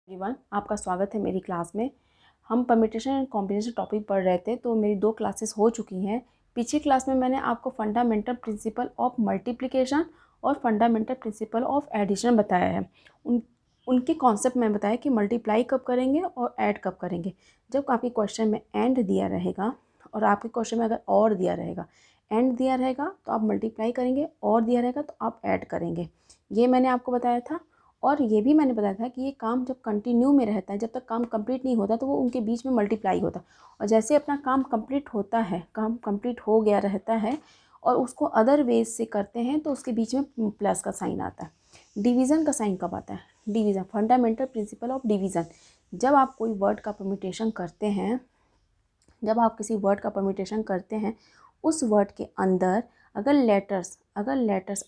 Everyone, आपका स्वागत है मेरी क्लास में। हम परम्यूटेशन एंड कॉम्बिनेशन टॉपिक पढ़ रहे थे, तो मेरी 2 क्लासेस हो चुकी हैं। पिछली क्लास में मैंने आपको फंडामेंटल प्रिंसिपल ऑफ मल्टीप्लिकेशन और फंडामेंटल प्रिंसिपल ऑफ एडिशन बताया है। उनके कॉन्सेप्ट मैं बताया कि मल्टीप्लाई कब करेंगे और ऐड कब करेंगे। जब आपके क्वेश्चन में एंड दिया रहेगा और आपके क्वेश्चन में अगर और दिया रहेगा, एंड दिया रहेगा तो आप मल्टीप्लाई करेंगे, और दिया रहेगा तो आप ऐड करेंगे। ये मैंने आपको बताया था। और ये भी मैंने बताया था कि ये काम जब कंटिन्यू में रहता है, जब तक काम कंप्लीट नहीं होता तो वो उनके बीच में मल्टीप्लाई होता है। और जैसे अपना काम कंप्लीट होता है, काम कंप्लीट हो गया रहता है और उसको अदर वेज से करते हैं तो उसके बीच में प्लस का साइन आता है। डिवीज़न का साइन कब आता है? Division, fundamental principle of division. जब आप कोई वर्ड का परम्यूटेशन करते हैं, जब आप किसी वर्ड का परम्यूटेशन करते हैं, उस वर्ड के अंदर अगर लेटर्स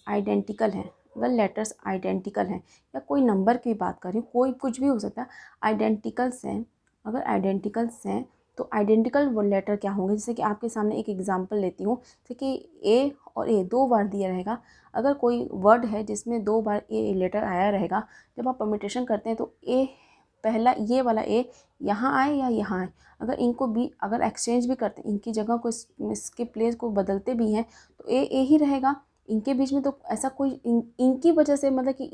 आइडेंटिकल हैं, अगर लेटर्स आइडेंटिकल हैं, या कोई नंबर की बात करें, कोई कुछ भी हो सकता है, आइडेंटिकल्स हैं, अगर आइडेंटिकल्स हैं तो आइडेंटिकल वो लेटर क्या होंगे? जैसे कि आपके सामने एक एग्जांपल लेती हूँ, जैसे कि ए और ए 2 बार दिया रहेगा। अगर कोई वर्ड है जिसमें 2 बार ए लेटर आया रहेगा, जब आप परम्यूटेशन करते हैं तो ए, पहला ये वाला ए यहाँ आए या यहाँ आए, अगर एक्सचेंज भी करते हैं, इनकी जगह को इसके प्लेस को बदलते भी हैं तो ए ही रहेगा। इनके बीच में तो ऐसा कोई इनकी वजह से, मतलब कि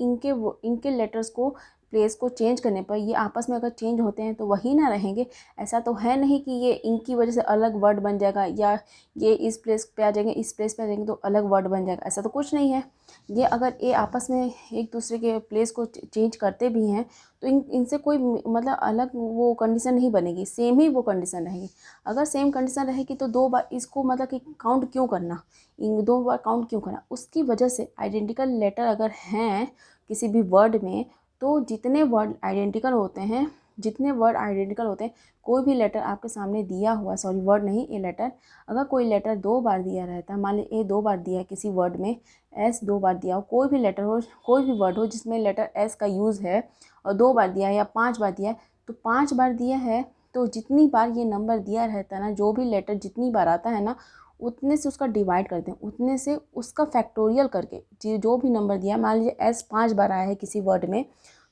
इनके लेटर्स को, प्लेस को चेंज करने पर ये आपस में अगर चेंज होते हैं तो वही ना रहेंगे। ऐसा तो है नहीं कि ये इनकी वजह से अलग वर्ड बन जाएगा, या ये इस प्लेस पे आ जाएंगे, इस प्लेस पे आ जाएंगे तो अलग वर्ड बन जाएगा। ऐसा तो कुछ नहीं है। ये अगर ये आपस में एक दूसरे के प्लेस को चेंज करते भी हैं तो इनसे कोई मतलब अलग वो कंडीशन नहीं बनेगी, सेम ही वो कंडीशन रहेगी। अगर सेम कंडीशन रहेगी तो 2 बार इसको मतलब कि काउंट क्यों करना, इन 2 बार काउंट क्यों करना? उसकी वजह से आइडेंटिकल लेटर अगर हैं किसी भी वर्ड में, तो जितने वर्ड आइडेंटिकल होते हैं, कोई भी लेटर आपके सामने दिया हुआ, सॉरी वर्ड नहीं, ये लेटर, अगर कोई लेटर 2 बार दिया रहता है, मान ली ए 2 बार दिया है किसी वर्ड में, एस 2 बार दिया हो, कोई भी लेटर हो, कोई भी वर्ड हो जिसमें लेटर एस का यूज़ है और 2 बार दिया है या 5 बार दिया है, तो 5 बार दिया है तो जितनी बार ये नंबर दिया रहता है ना, जो भी लेटर जितनी बार आता है ना, उतने से उसका डिवाइड करते हैं, उतने से उसका फैक्टोरियल करके जो भी नंबर दिया, मान लीजिए एस 5 बार आया है किसी वर्ड में,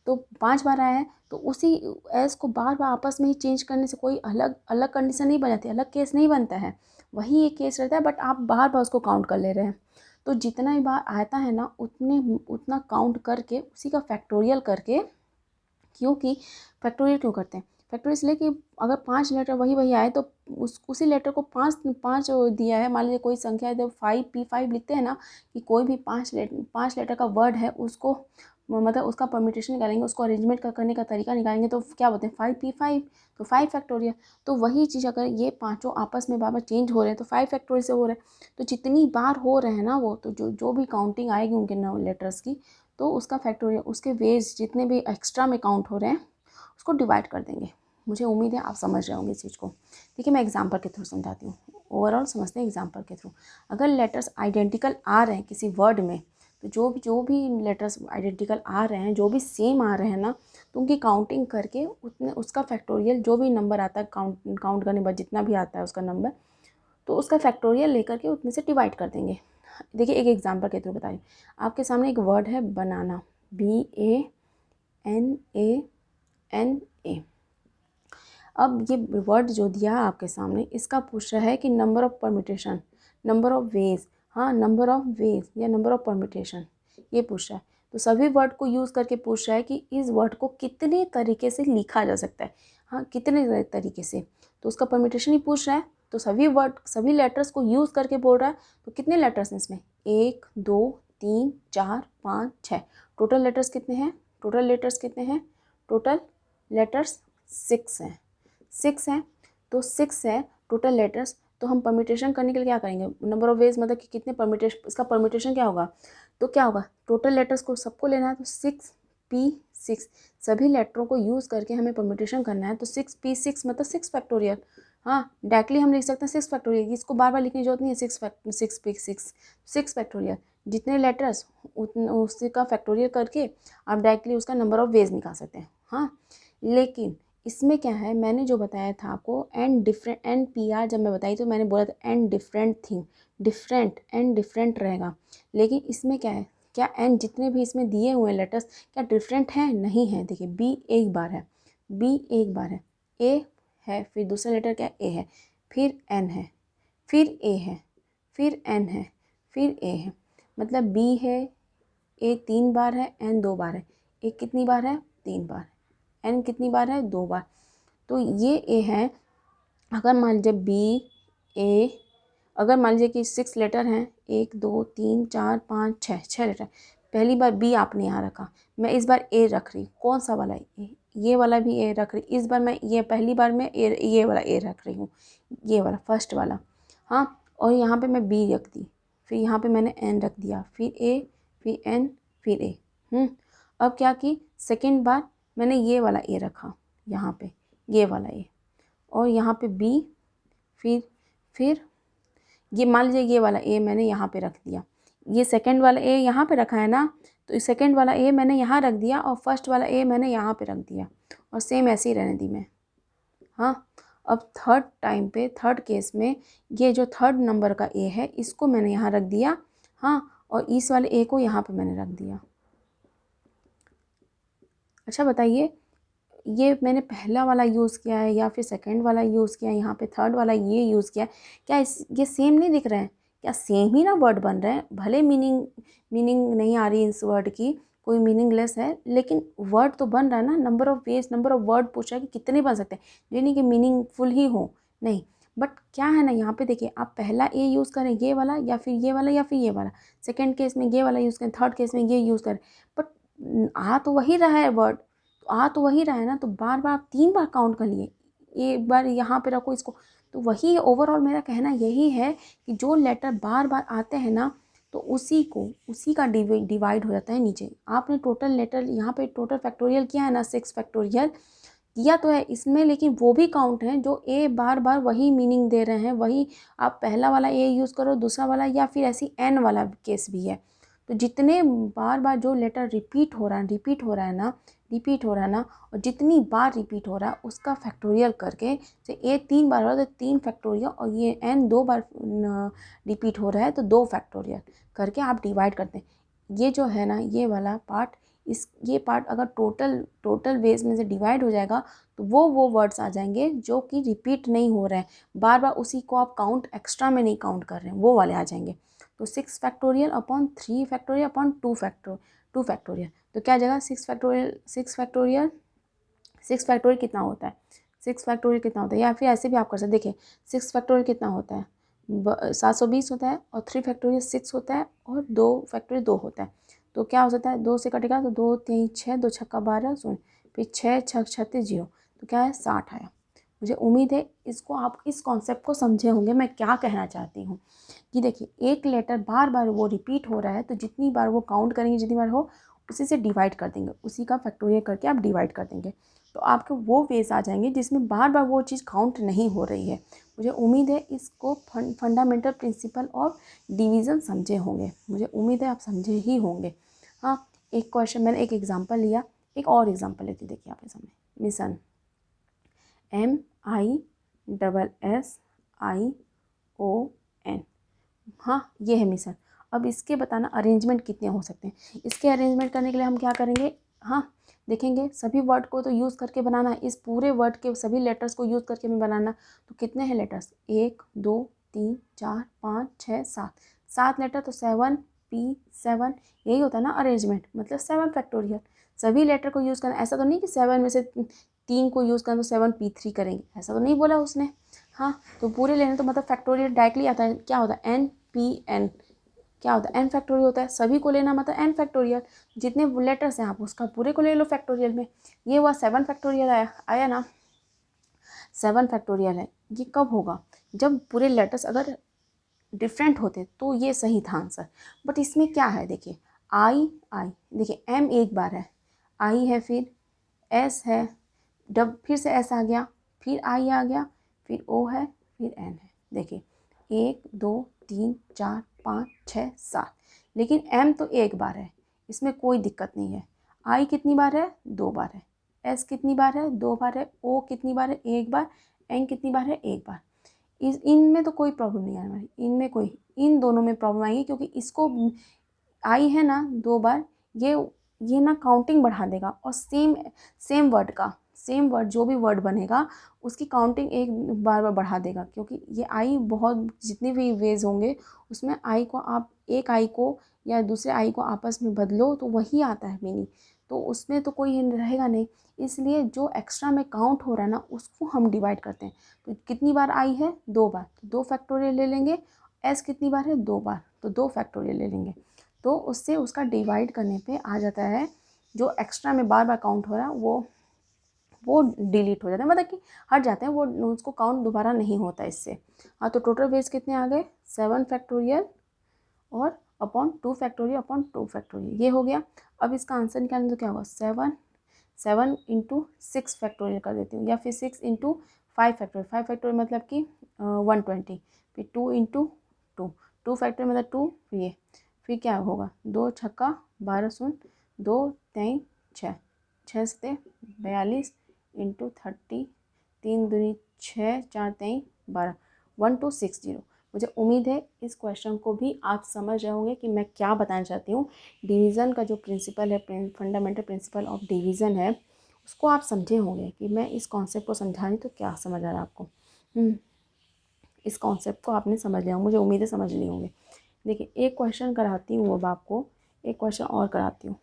तो 5 बार आया है तो उसी एस को बार बार आपस में ही चेंज करने से कोई अलग अलग कंडीशन नहीं बन जाती, अलग केस नहीं बनता है, वही एक केस रहता है, बट आप बार बार उसको काउंट कर ले रहे हैं। तो जितना ही बार आता है ना, उतना काउंट करके उसी का फैक्टोरियल करके, क्योंकि फैक्टोरियल क्यों करते हैं? फैक्टोरियल इसलिए कि अगर 5 लेटर वही आए तो उसी लेटर को 5 दिया है, मान लीजिए कोई संख्या है तो 5 लिखते हैं ना, कि कोई भी 5 लेटर का वर्ड है, उसको मतलब उसका परम्यूटेशन निकालेंगे, उसको अरेंजमेंट करने का तरीका निकालेंगे तो क्या बोलते हैं? 5p5, तो 5 फैक्टोरियल। तो वही चीज़ अगर ये पाँचों आपस में बार बार चेंज हो रहे हैं तो 5 फैक्टोरियल से हो रहे हैं। तो जितनी बार हो रहे हैं ना वो, तो जो भी काउंटिंग आएगी उनके लेटर्स की, तो उसका फैक्टोरियल, उसके वेज जितने भी एक्स्ट्रा में काउंट हो रहे हैं उसको डिवाइड कर देंगे। मुझे उम्मीद है आप समझ रहे होंगे इस चीज़ को। देखिए मैं एग्जांपल के थ्रू समझाती हूँ, ओवरऑल समझते हैं एग्जांपल के थ्रू। अगर लेटर्स आइडेंटिकल आ रहे हैं किसी वर्ड में, तो जो भी लेटर्स आइडेंटिकल आ रहे हैं, जो भी सेम आ रहे हैं ना, तो उनकी काउंटिंग करके उतने उसका फैक्टोरियल, जो भी नंबर आता है काउंट करने के बाद जितना भी आता है उसका नंबर, तो उसका फैक्टोरियल लेकर के उतने से डिवाइड कर देंगे। देखिए एक एग्जांपल के थ्रू बताइए। आपके सामने एक वर्ड है बनाना, BANANA। अब ये वर्ड जो दिया है आपके सामने, इसका पूछ रहा है कि number of permutation, number of ways, हाँ नंबर ऑफ वेज या नंबर ऑफ परम्यूटेशन, ये पूछ रहा है। तो सभी वर्ड को यूज़ करके पूछ रहा है कि इस वर्ड को कितने तरीके से लिखा जा सकता है, हाँ कितने तरीके से, तो उसका परम्यूटेशन ही पूछ रहा है। तो सभी लेटर्स को यूज़ करके बोल रहा है। तो कितने लेटर्स हैं इसमें? 1 2 3 4 5 6। टोटल लेटर्स कितने हैं? टोटल लेटर्स 6 हैं। 6 हैं, तो 6 है टोटल लेटर्स। तो हम परम्यूटेशन करने के लिए क्या करेंगे? नंबर ऑफ वेज, मतलब कि कितने परम्यूटेशन, इसका परम्यूटेशन क्या होगा? तो क्या होगा? टोटल लेटर्स को सबको लेना है, तो 6p6, सभी लेटरों को यूज़ करके हमें परम्यूटेशन करना है। तो 6p6 मतलब 6 फैक्टोरियल। हाँ डायरेक्टली हम लिख सकते हैं 6 फैक्टोरियल, इसको बार बार लिखने की जरूरत नहीं है। 6 फैक्टोरियल, जितने लेटर्स उसी का फैक्टोरियल करके आप डायरेक्टली उसका नंबर ऑफ वेज निकाल सकते हैं। हाँ लेकिन इसमें क्या है, मैंने जो बताया था आपको एंड PR जब मैं बताई तो मैंने बोला था एंड डिफरेंट थिंग, डिफरेंट रहेगा। लेकिन इसमें क्या है, क्या एन जितने भी इसमें दिए हुए लेटर्स क्या डिफरेंट हैं? नहीं है। देखिए बी एक बार है, बी एक बार है, ए है, फिर दूसरा लेटर क्या ए है, फिर एन है, फिर ए है, फिर एन है, फिर ए है। मतलब बी है, ए 3 बार है, एन 2 बार है। ए कितनी बार है? 3 बार। एन कितनी बार है? 2 बार। तो ये ए है। अगर मान लीजिए बी ए, अगर मान लीजिए कि 6 लेटर हैं, 1 2 3 4 5 6 लेटर। पहली बार बी आपने यहाँ रखा, मैं इस बार ए रख रही। कौन सा वाला? ये वाला भी ए रख रही। इस बार मैं ये पहली बार में ये वाला ए रख रही हूँ, ये वाला फर्स्ट वाला। हाँ, और यहाँ पे मैं बी रख दी, फिर यहाँ पे मैंने एन रख दिया, फिर ए, फिर एन, फिर ए। अब क्या कि सेकेंड बार मैंने ये वाला ए रखा यहाँ पे, ये वाला ए, और यहाँ पे बी, फिर ये मान लीजिए ये वाला ए मैंने यहाँ पे रख दिया। ये सेकंड वाला ए यहाँ पे रखा है ना, तो इस सेकंड वाला ए मैंने यहाँ रख दिया और फर्स्ट वाला ए मैंने यहाँ पे रख दिया, और सेम ऐसे ही रहने दी मैं। हाँ, अब थर्ड टाइम पे, थर्ड केस में ये जो थर्ड नंबर का ए है इसको मैंने यहाँ रख दिया। हाँ, और इस वाले ए को यहाँ पे मैंने रख दिया। अच्छा बताइए, ये मैंने पहला वाला यूज़ किया है या फिर सेकंड वाला यूज़ किया है, यहाँ पे थर्ड वाला ये यूज़ किया है, क्या ये सेम नहीं दिख रहे हैं? क्या सेम ही ना वर्ड बन रहे हैं? भले मीनिंग नहीं आ रही इस वर्ड की, कोई मीनिंगलेस है, लेकिन वर्ड तो बन रहा है ना। Number of ways, number of word पूछा है कि कितने बन सकते हैं, ये नहीं कि मीनिंगफुल ही हो, नहीं। बट क्या है ना, यहाँ पे देखिए, आप पहला ए यूज़ करें ये वाला, या फिर ये वाला, या फिर ये वाला। सेकेंड केस में ये वाला यूज़ करें, थर्ड केस में ये यूज़ करें, बट आ तो वही रहा है वर्ड, तो आ तो वही रहा है ना। तो बार बार आप 3 बार काउंट कर लिए, एक बार यहाँ पे रखो इसको, तो वही ओवरऑल मेरा कहना यही है कि जो लेटर बार बार आते हैं ना, तो उसी का डिवाइड हो जाता है नीचे। आपने टोटल लेटर यहाँ पे टोटल फैक्टोरियल किया है ना, 6 फैक्टोरियल किया तो है इसमें, लेकिन वो भी काउंट हैं जो ए बार बार वही मीनिंग दे रहे हैं, वही। आप पहला वाला ए यूज़ करो, दूसरा वाला, या फिर ऐसी एन वाला केस भी है। तो जितने बार बार जो लेटर रिपीट हो रहा है ना, और जितनी बार रिपीट हो रहा है उसका फैक्टोरियल करके, जैसे ए 3 बार हो रहा है तो 3 फैक्टोरियल, और ये एन 2 बार रिपीट हो रहा है तो 2 फैक्टोरियल करके आप डिवाइड करते हैं। ये जो है ना, ये वाला पार्ट, ये पार्ट अगर टोटल वेज में से डिवाइड हो जाएगा, तो वो वर्ड्स आ जाएंगे जो कि रिपीट नहीं हो रहे हैं, बार बार उसी को आप काउंट एक्स्ट्रा में नहीं काउंट कर रहे हैं, वो वाले आ जाएंगे। तो 6 factorial upon 3 factorial upon 2 factorial, तो क्या आ जाएगा? 6 फैक्टोरियल कितना होता है? 6 फैक्टोरियल कितना होता है? या फिर ऐसे भी आप कर सकते, देखिए 6 फैक्टोरियल कितना होता है? 720 होता है, और 3 फैक्टोरियल 6 होता है, और 2 फैक्टोरियल 2 होता है। तो क्या हो सकता है? 2 से कटेगा तो 2 3 6, 2 छक्का 12 शून्य, फिर 6 6 36 जीरो, तो क्या है? 60 आया। मुझे उम्मीद है इसको आप इस कॉन्सेप्ट को समझे होंगे मैं क्या कहना चाहती हूँ। कि देखिए, एक लेटर बार बार वो रिपीट हो रहा है, तो जितनी बार वो काउंट करेंगे, जितनी बार हो, उसी से डिवाइड कर देंगे, उसी का फैक्टोरियल करके आप डिवाइड कर देंगे, तो आपके वो वेज आ जाएंगे जिसमें बार बार वो चीज़ काउंट नहीं हो रही है। मुझे उम्मीद है इसको फंडामेंटल प्रिंसिपल ऑफ डिवीज़न समझे होंगे, मुझे उम्मीद है आप समझे ही होंगे। हाँ, एक क्वेश्चन मैंने एक एग्जांपल लिया, एक और एग्जांपल लेती, देखिए आपके सामने। मिशन MISSION, हाँ ये है मिशन। अब इसके बताना अरेंजमेंट कितने हो सकते हैं। इसके अरेंजमेंट करने के लिए हम क्या करेंगे? हाँ, देखेंगे सभी वर्ड को तो यूज़ करके बनाना है, इस पूरे वर्ड के सभी लेटर्स को यूज़ करके हमें बनाना। तो कितने हैं लेटर्स? 1 2 3 4 5 6 7, 7 लेटर, तो 7P7, यही होता है ना अरेंजमेंट, मतलब 7 फैक्टोरियल। सभी लेटर को यूज़ करना, ऐसा तो नहीं कि 7 में से 3 को यूज़ करना तो 7P3 करेंगे, ऐसा तो नहीं बोला उसने। हाँ, तो पूरे लेने तो मतलब फैक्टोरियल डायरेक्टली आता है, क्या होता है? NPN, क्या होता है? N फैक्टोरियल होता है। सभी को लेना मतलब N फैक्टोरियल, जितने लेटर्स हैं आप उसका पूरे को ले लो फैक्टोरियल में। ये हुआ 7 फैक्टोरियल आया ना, 7 फैक्टोरियल है। ये कब होगा? जब पूरे लेटर्स अगर डिफरेंट होते तो ये सही था आंसर। बट इसमें क्या है, देखिए आई, देखिए M एक बार है, I है, फिर S है, फिर से S आ गया, फिर I आ गया, फिर O है, फिर N है। देखिए 1 2 3 4 5 6 7, लेकिन M तो एक बार है, इसमें कोई दिक्कत नहीं है। I कितनी बार है? 2 बार है। S कितनी बार है? 2 बार है। O कितनी बार है? 1 बार। N कितनी बार है? 1 बार। इनमें तो कोई प्रॉब्लम नहीं आने वाली, इन दोनों में प्रॉब्लम आएगी, क्योंकि इसको आई है ना 2 बार, ये ना काउंटिंग बढ़ा देगा और सेम वर्ड जो भी वर्ड बनेगा उसकी काउंटिंग एक बार बढ़ा देगा, क्योंकि ये आई बहुत जितने भी वेज होंगे उसमें आई को आप एक आई को या दूसरे आई को आपस में बदलो तो वही आता है मीनिंग, तो उसमें तो कोई रहेगा नहीं। इसलिए जो एक्स्ट्रा में काउंट हो रहा है ना उसको हम डिवाइड करते हैं। तो कितनी बार आई है 2 बार, तो 2 फैक्टोरियल ले लेंगे। एस कितनी बार है 2 बार, तो 2 फैक्टोरियल ले लेंगे। तो उससे उसका डिवाइड करने पे आ जाता है जो एक्स्ट्रा में बार बार काउंट हो रहा है वो डिलीट हो जाता है, मतलब कि हट जाते हैं, वो उसको काउंट दोबारा नहीं होता इससे। हाँ, तो टोटल वेज कितने आ गए 7 फैक्टोरियल और अपॉन 2 फैक्टोरियल अपॉन 2 फैक्टोरियल, ये हो गया। अब इसका आंसर निकालने तो क्या होगा 7 इंटू 6 फैक्टोरियल कर देती हूँ, या फिर 6 इंटू 5 फैक्टोरियल, 5 फैक्टोरियल मतलब कि 120, फिर 2 इंटू 2 फैक्टोरियल मतलब 2, फिर क्या होगा 2 छक्का 12 शून्य 2 3 6 6 से 42 इंटू 30 3 दूनी 6 4 3 12 1260। मुझे उम्मीद है इस क्वेश्चन को भी आप समझ रहे होंगे कि मैं क्या बताना चाहती हूँ। डिवीज़न का जो प्रिंसिपल है, फंडामेंटल प्रिंसिपल ऑफ डिवीज़न है, उसको आप समझे होंगे कि मैं इस कॉन्सेप्ट को समझा रही तो क्या समझ आ रहा है आपको। इस कॉन्सेप्ट को आपने समझ लिया, मुझे उम्मीद है समझ लिए होंगे। देखिए एक क्वेश्चन कराती हूँ अब आपको, एक क्वेश्चन और कराती हूँ।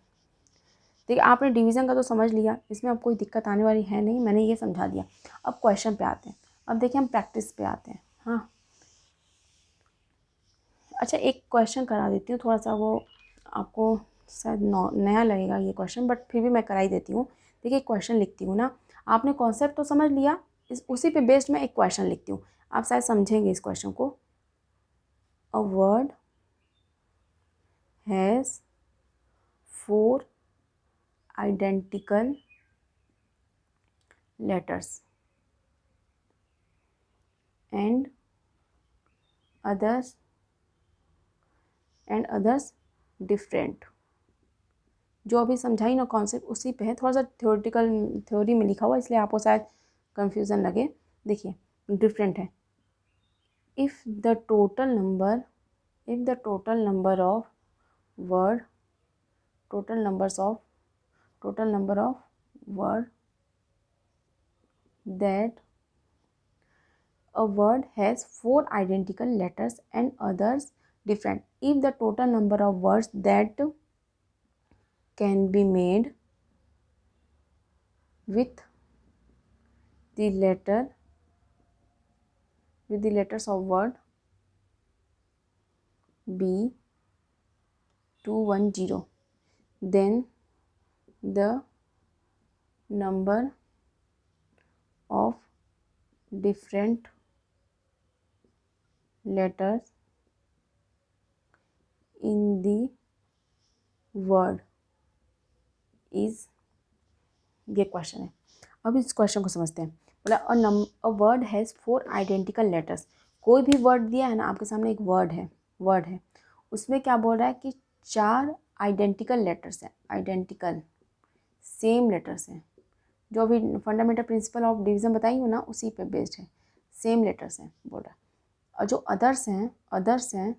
देखिए आपने डिवीज़न का तो समझ लिया, इसमें अब कोई दिक्कत आने वाली है नहीं, मैंने ये समझा दिया। अब क्वेश्चन पे आते हैं। अब देखिए हम प्रैक्टिस पे आते हैं। हाँ अच्छा, एक क्वेश्चन करा देती हूँ, थोड़ा सा वो आपको शायद नया लगेगा ये क्वेश्चन, बट फिर भी मैं करा ही देती हूँ। देखिए एक क्वेश्चन लिखती हूँ ना, आपने कॉन्सेप्ट तो समझ लिया, उसी पे बेस्ड मैं एक क्वेश्चन लिखती हूँ, आप शायद समझेंगे इस क्वेश्चन को। A word has 4 identical letters and others different। जो अभी समझाई ना कॉन्सेप्ट उसी पे है, थोड़ा सा थ्योरी में लिखा हुआ इसलिए आपको शायद कंफ्यूजन लगे। देखिए डिफरेंट है। If the total number of word total number of word that a word has 4 identical letters and others different. If the total number of words that can be made with the letters of word be 210, then the number of different letters in the word is, ये question है। अब इस question को समझते हैं। बोला a word has 4 identical letters. कोई भी वर्ड दिया है ना आपके सामने, एक वर्ड है उसमें क्या बोल रहा है कि 4 आइडेंटिकल लेटर्स हैं, आइडेंटिकल सेम लेटर्स हैं। जो अभी फंडामेंटल प्रिंसिपल ऑफ डिवीज़न बताई हूँ ना उसी पे बेस्ड है, सेम लेटर्स हैं बोल रहा है। और जो अदर्स हैं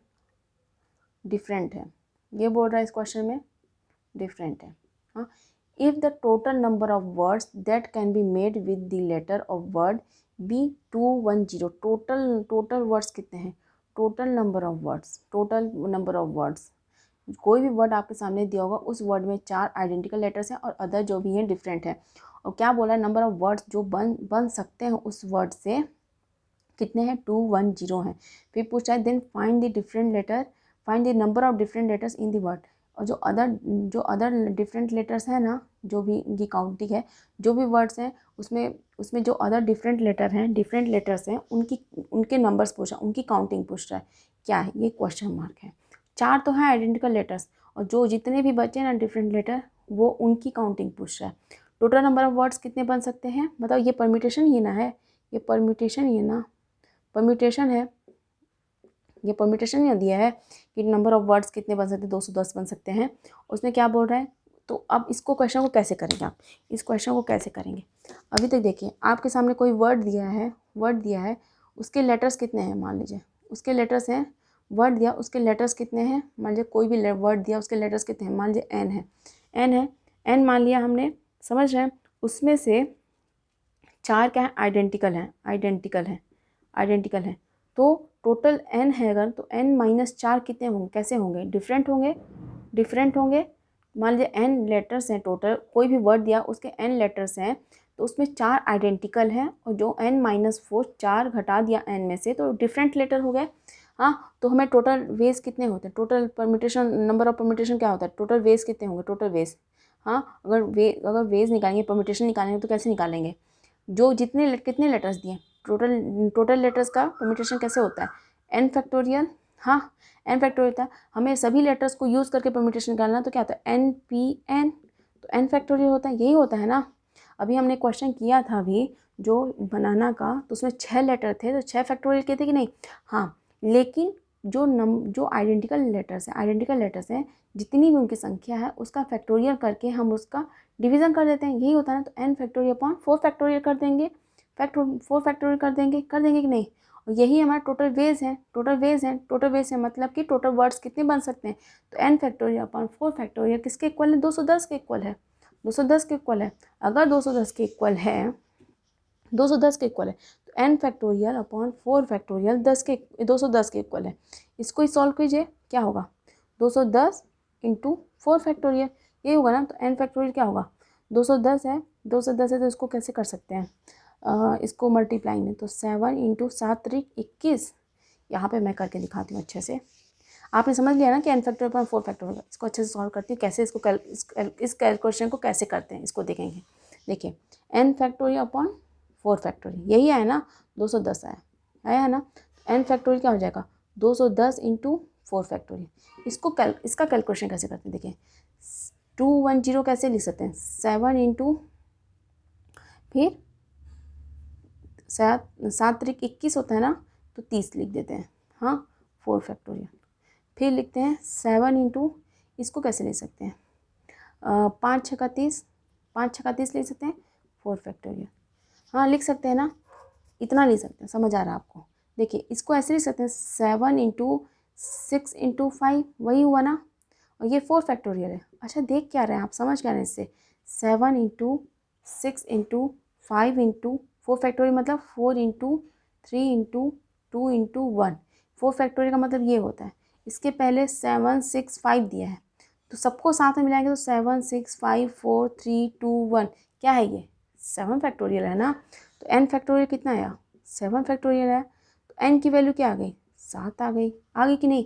डिफरेंट है, ये बोल रहा है इस क्वेश्चन में डिफरेंट है। हाँ, if the total number of words that can be made with the letter of word B 210। Total words कितने हैं, टोटल नंबर ऑफ वर्ड्स कोई भी वर्ड आपके सामने दिया होगा उस वर्ड में 4 आइडेंटिकल लेटर्स हैं और अदर जो भी हैं डिफरेंट है। और क्या बोला है, नंबर ऑफ वर्ड्स जो बन सकते हैं उस वर्ड से कितने हैं 210 हैं। फिर पूछ रहा है then find the number of different letters in the word. और जो अदर डिफरेंट लेटर्स हैं ना, जो भी इनकी काउंटिंग है, जो भी वर्ड्स हैं उसमें जो अदर डिफरेंट लेटर्स हैं उनके नंबर्स पूछ रहा है, उनकी काउंटिंग पूछ रहा है। क्या है ये क्वेश्चन मार्क है। 4 तो हैं आइडेंटिकल लेटर्स और जो जितने भी बचे ना डिफरेंट लेटर वो उनकी काउंटिंग पूछ रहा है। टोटल नंबर ऑफ वर्ड्स कितने बन सकते हैं, मतलब ये परम्यूटेशन ही ना है, ये परम्यूटेशन है, ये परम्यूटेशन नहीं दिया है कि नंबर ऑफ वर्ड्स कितने बन सकते हैं, 210 बन सकते हैं। उसमें क्या बोल रहा है, तो अब इसको क्वेश्चन को कैसे करेंगे आप, इस क्वेश्चन को कैसे करेंगे। अभी तक देखिए आपके सामने कोई वर्ड दिया है उसके लेटर्स कितने हैं, मान लीजिए उसके लेटर्स हैं वर्ड दिया उसके लेटर्स कितने हैं, मान लीजिए कोई भी वर्ड दिया उसके लेटर्स कितने हैं, मान लीजिए एन है, एन मान लिया हमने, समझ रहे हैं। उसमें से 4 क्या है, आइडेंटिकल है। तो टोटल एन है अगर, तो एन माइनस 4 कितने होंगे, कैसे होंगे, डिफरेंट होंगे। मान लीजिए एन लेटर्स हैं टोटल, कोई भी वर्ड दिया उसके एन लेटर्स हैं, तो उसमें 4 आइडेंटिकल हैं और जो एन माइनस 4 4 घटा दिया एन में से तो डिफरेंट लेटर हो गए। हाँ, तो हमें टोटल वेज कितने होते हैं, total permutation, number of permutation क्या होता है, टोटल वेज कितने होंगे, टोटल वेज। हाँ, अगर वेज निकालेंगे, परमिटेशन निकालेंगे तो कैसे निकालेंगे, जो जितने कितने लेटर्स दिए, टोटल लेटर्स का परमिटेशन कैसे होता है, एन फैक्टोरियल। हाँ, एन फैक्टोरियल होता है, हमें सभी लेटर्स को यूज़ करके परमिटेशन निकालना, तो क्या होता है, एन पी एन, तो एन फैक्टोरियल होता है, यही होता है ना। अभी हमने क्वेश्चन किया था अभी जो बनाना का, तो उसमें 6 लेटर थे, तो 6 फैक्टोरियल के थे कि नहीं। हाँ, लेकिन जो आइडेंटिकल लेटर्स हैं जितनी भी उनकी संख्या है उसका फैक्टोरियल करके हम उसका डिवीज़न कर देते हैं, यही होता है ना। तो एन फैक्टोरियल अपॉन 4 फैक्टोरियल कर देंगे, 4 फैक्टोरियल कर देंगे कि नहीं। और यही हमारा टोटल वेज है, मतलब कि टोटल वर्ड्स कितने बन सकते हैं, तो एन फैक्टोरियल अपॉन 4 फैक्टोरियल किसके इक्वल है, 210 के इक्वल है, 210 के इक्वल है। अगर 210 के इक्वल है, 210 के इक्वल है, तो एन फैक्टोरियल अपॉन 4 फैक्टोरियल 210 के इक्वल है। इसको ही सॉल्व कीजिए, क्या होगा, 210 इंटू 4 फैक्टोरियल, ये होगा ना। तो एन फैक्टोरियल क्या होगा, 210 है, 210 है, तो इसको कैसे कर सकते हैं, इसको मल्टीप्लाई में, तो 7 इंटू 7 3 21। यहाँ पे मैं करके दिखाती हूँ अच्छे से, आपने समझ लिया ना कि एन फैक्टोरियल अपॉन 4 फैक्टोरियल। इसको अच्छे से सॉल्व करती हूँ, कैसे इसको इस कैलकुलेशन को कैसे करते हैं, इसको देखेंगे। देखिए, एन फैक्टोरियल अपॉन 4 फैक्टोरियल, यही आया ना, 210 आया है ना। एन फैक्टोरियल क्या हो जाएगा, 210 इंटू 4 फैक्टोरियल। इसका कैलकुलेशन कैसे करते हैं, देखिए 210 कैसे लिख सकते हैं, 7 इंटू फिर 7 3 21 होता है ना, तो 30 लिख देते हैं। हाँ, 4 फैक्टोरियल, फिर लिखते हैं 7 इंटू, इसको कैसे लिख सकते हैं, 5 6 का 30, 5 6 का 30 लिख सकते हैं, 4 फैक्टोरियल। हाँ, लिख सकते हैं ना, इतना लिख सकते हैं, समझ आ रहा है आपको। देखिए, इसको ऐसे लिख सकते हैं, 7 इंटू 6 इंटू 5, वही हुआ ना, और ये 4 फैक्टोरियल है। अच्छा, देख क्या रहे हैं आप, समझ क्या रहे हैं इससे, 7 इंटू 6 इंटू 5 इंटू 4 फैक्टोरियल, मतलब 4 इंटू 3 इंटू 2 इंटू 1। 4 फैक्टोरियल का मतलब ये होता है, इसके पहले 7 6 5 दिया है, तो सबको साथ में मिलाएंगे तो 7 6 5 4 3 2 1, क्या है ये, 7 फैक्टोरियल है ना। तो एन फैक्टोरियल कितना आया, 7 फैक्टोरियल है, तो एन की वैल्यू क्या आ गई, 7 आ गई कि नहीं।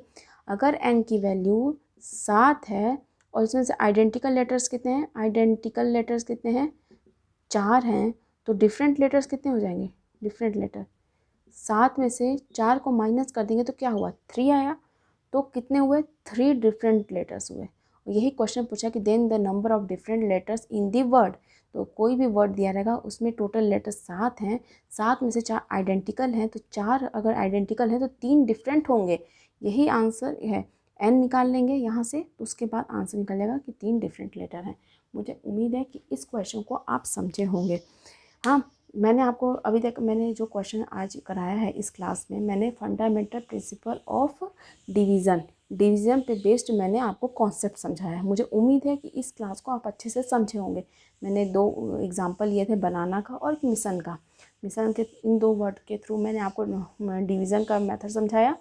अगर एन की वैल्यू 7 है और इसमें से आइडेंटिकल लेटर्स कितने हैं, 4 हैं, तो डिफरेंट लेटर्स कितने हो जाएंगे, डिफरेंट लेटर 7 में से 4 को माइनस कर देंगे तो क्या हुआ, 3 आया। तो कितने हुए, 3 डिफरेंट लेटर्स हुए। और यही क्वेश्चन पूछा कि then the number of different letters in the word, तो कोई भी वर्ड दिया रहेगा उसमें टोटल लेटर्स 7 हैं, 7 में से 4 आइडेंटिकल हैं, तो 4 अगर आइडेंटिकल हैं तो 3 डिफरेंट होंगे, यही आंसर है। एन निकाल लेंगे यहाँ से, तो उसके बाद आंसर निकल जाएगा कि 3 डिफरेंट लेटर हैं। मुझे उम्मीद है कि इस क्वेश्चन को आप समझे होंगे। हाँ, मैंने आपको अभी तक मैंने जो क्वेश्चन आज कराया है इस क्लास में, मैंने फंडामेंटल प्रिंसिपल ऑफ डिवीज़न पे बेस्ड मैंने आपको कॉन्सेप्ट समझाया है। मुझे उम्मीद है कि इस क्लास को आप अच्छे से समझे होंगे। मैंने 2 एग्जांपल लिए थे, बनाना का और मिशन का। मिशन के इन 2 वर्ड के थ्रू मैंने आपको डिवीज़न का मेथड समझाया,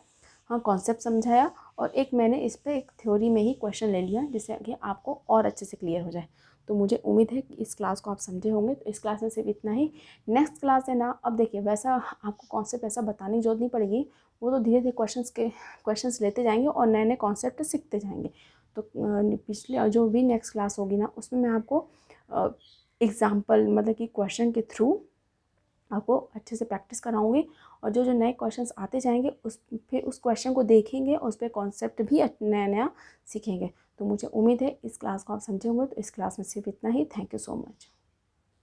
हाँ, कॉन्सेप्ट समझाया, और एक मैंने इस पर एक थ्योरी में ही क्वेश्चन ले लिया जिससे कि आपको और अच्छे से क्लियर हो जाए। तो मुझे उम्मीद है कि इस क्लास को आप समझे होंगे। तो इस क्लास में सिर्फ इतना ही। नेक्स्ट क्लास है ना, अब देखिए वैसा आपको कॉन्सेप्ट ऐसा बताने की जरूरत नहीं पड़ेगी, वो तो धीरे धीरे क्वेश्चंस लेते जाएंगे और नए नए कॉन्सेप्ट सीखते जाएंगे। तो पिछले जो भी नेक्स्ट क्लास होगी ना, उसमें मैं आपको एग्जाम्पल मतलब कि क्वेश्चन के थ्रू आपको अच्छे से प्रैक्टिस कराऊंगी, और जो जो नए क्वेश्चंस आते जाएंगे फिर उस क्वेश्चन को देखेंगे और उस पर कॉन्सेप्ट भी नया नया सीखेंगे। तो मुझे उम्मीद है इस क्लास को आप समझे होंगे। तो इस क्लास में सिर्फ इतना ही। Thank you so much.